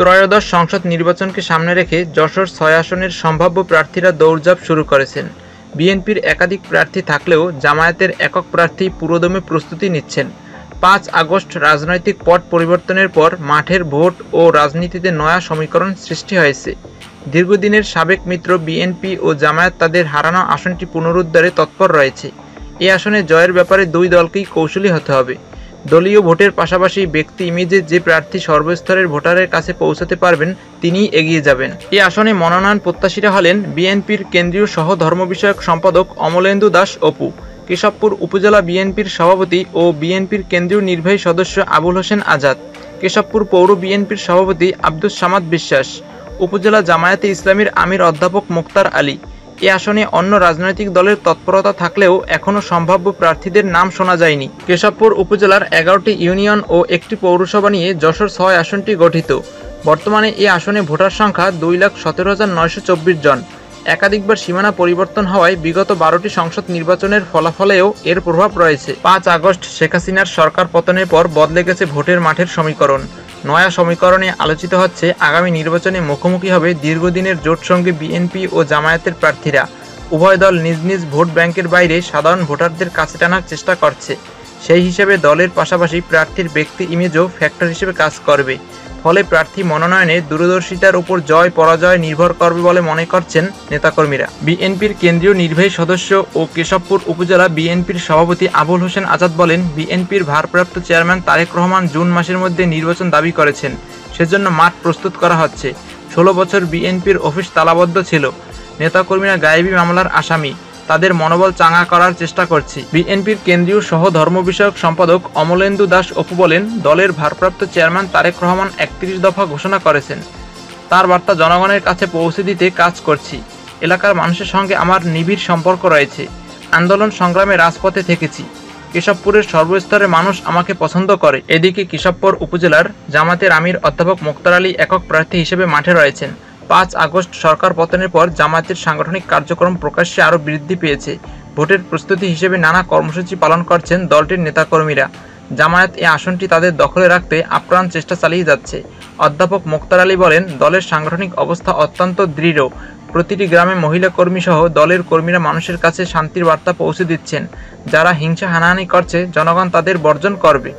ত্রয়োদশ সংসদ নির্বাচনকে সামনে রেখে যশোর ৬ আসনের সম্ভাব্য প্রার্থীরা দৌড়ঝাঁপ শুরু করেছেন। বিএনপির একাধিক প্রার্থী থাকলেও জামায়াতের একক প্রার্থী পুরোদমে প্রস্তুতি নিচ্ছেন। ৫ আগস্ট রাজনৈতিক পট পরিবর্তনের পর মাঠের ভোট ও রাজনীতিতে নয়া সমীকরণ সৃষ্টি হয়েছে। দীর্ঘদিনের সাবেক মিত্র বিএনপি ও জামায়াত তাদের হারানো আসনটি পুনরুদ্ধারে তৎপর রয়েছে। এ আসনে জয়ের ব্যাপারে দুই দলকেই কৌশলী হতে হবে। দলীয় ভোটের পাশাপাশি ব্যক্তি ইমেজে যে প্রার্থী সর্বস্তরের ভোটারের কাছে পৌঁছাতে পারবেন তিনিই এগিয়ে যাবেন। এই আসনে মনোনয়ন প্রত্যাশীরা হলেন বিএনপির কেন্দ্রীয় সহ ধর্ম বিষয়ক সম্পাদক অমলেন্দু দাস অপু, কেশবপুর উপজেলা বিএনপির সভাপতি ও বিএনপির কেন্দ্রীয় নির্বাহী সদস্য আবুল হোসেন আজাদ, কেশবপুর পৌর বিএনপির সভাপতি আব্দুস সামাদ বিশ্বাস, উপজেলা জামায়াতে ইসলামীর আমির অধ্যাপক মোক্তার আলী। এ আসনে অন্য রাজনৈতিক দলের তৎপরতা থাকলেও এখনও সম্ভাব্য প্রার্থীদের নাম শোনা যায়নি। কেশবপুর উপজেলার ১১টি ইউনিয়ন ও একটি পৌরসভা নিয়ে যশোর ৬ আসনটি গঠিত। বর্তমানে এ আসনে ভোটার সংখ্যা ২,১৭,৯২৪ জন। একাধিকবার সীমানা পরিবর্তন হওয়ায় বিগত ১২টি সংসদ নির্বাচনের ফলাফলেও এর প্রভাব রয়েছে। ৫ আগস্ট শেখ হাসিনার সরকার পতনের পর বদলে গেছে ভোটের মাঠের সমীকরণ। নয়া সমীকরণে আলোচিত হচ্ছে আগামী নির্বাচনে মুখোমুখি হবে দীর্ঘদিনের জোটসঙ্গী বিএনপি ও জামায়াতের প্রার্থীরা। উভয় দল নিজ নিজ ভোট ব্যাংকের বাইরে সাধারণ ভোটারদের কাছে টানার চেষ্টা করছে। সেই হিসেবে দলের পাশাপাশি প্রার্থীর ব্যক্তি ইমেজও ফ্যাক্টর হিসেবে কাজ করবে। ফলে প্রার্থী মনোনয়নে দূরদর্শিতার উপর জয় পরাজয় নির্ভর করবে বলে মনে করছেন নেতাকর্মীরা। বিএনপির কেন্দ্রীয় নির্বাহী সদস্য ও কেশবপুর উপজেলা বিএনপির সভাপতি আবুল হোসেন আজাদ বলেন, বিএনপির ভারপ্রাপ্ত চেয়ারম্যান তারেক রহমান জুন মাসের মধ্যে নির্বাচন দাবি করেছেন। সেজন্য মাঠ প্রস্তুত করা হচ্ছে। ১৬ বছর বিএনপির অফিস তালাবদ্ধ ছিল। নেতাকর্মীরা গায়েবী মামলার আসামি, তাদের মনোবল চাঙা করার চেষ্টা করছি। বিএনপির কেন্দ্রীয় সহ ধর্ম বিষয়ক সম্পাদক অমলেন্দু দাস অপু বলেন, দলের ভারপ্রাপ্ত চেয়ারম্যান তারেক রহমান ৩১ দফা ঘোষণা করেছেন। তার বার্তা জনগণের কাছে পৌঁছে দিতে কাজ করছি। এলাকার মানুষের সঙ্গে আমার নিবিড় সম্পর্ক রয়েছে। আন্দোলন সংগ্রামে রাজপথে থেকেছি। কেশবপুরের সর্বস্তরের মানুষ আমাকে পছন্দ করে। এদিকে কেশবপুর উপজেলার জামাতের আমির অধ্যাপক মোক্তার আলী একক প্রার্থী হিসেবে মাঠে রয়েছেন। ৫ আগস্ট সরকার পতনের পর জামায়াতের সাংগঠনিক কার্যক্রম প্রকাশ্যে আরও বৃদ্ধি পেয়েছে। ভোটের প্রস্তুতি হিসেবে নানা কর্মসূচি পালন করছেন দলটির নেতাকর্মীরা। জামায়াত এই আসনটি তাদের দখলে রাখতে আপ্রাণ চেষ্টা চালিয়ে যাচ্ছে। অধ্যাপক মোক্তার আলী বলেন, দলের সাংগঠনিক অবস্থা অত্যন্ত দৃঢ়। প্রতিটি গ্রামে মহিলা কর্মী সহ দলের কর্মীরা মানুষের কাছে শান্তির বার্তা পৌঁছে দিচ্ছেন। যারা হিংসা হানাহানি করছে জনগণ তাদের বর্জন করবে।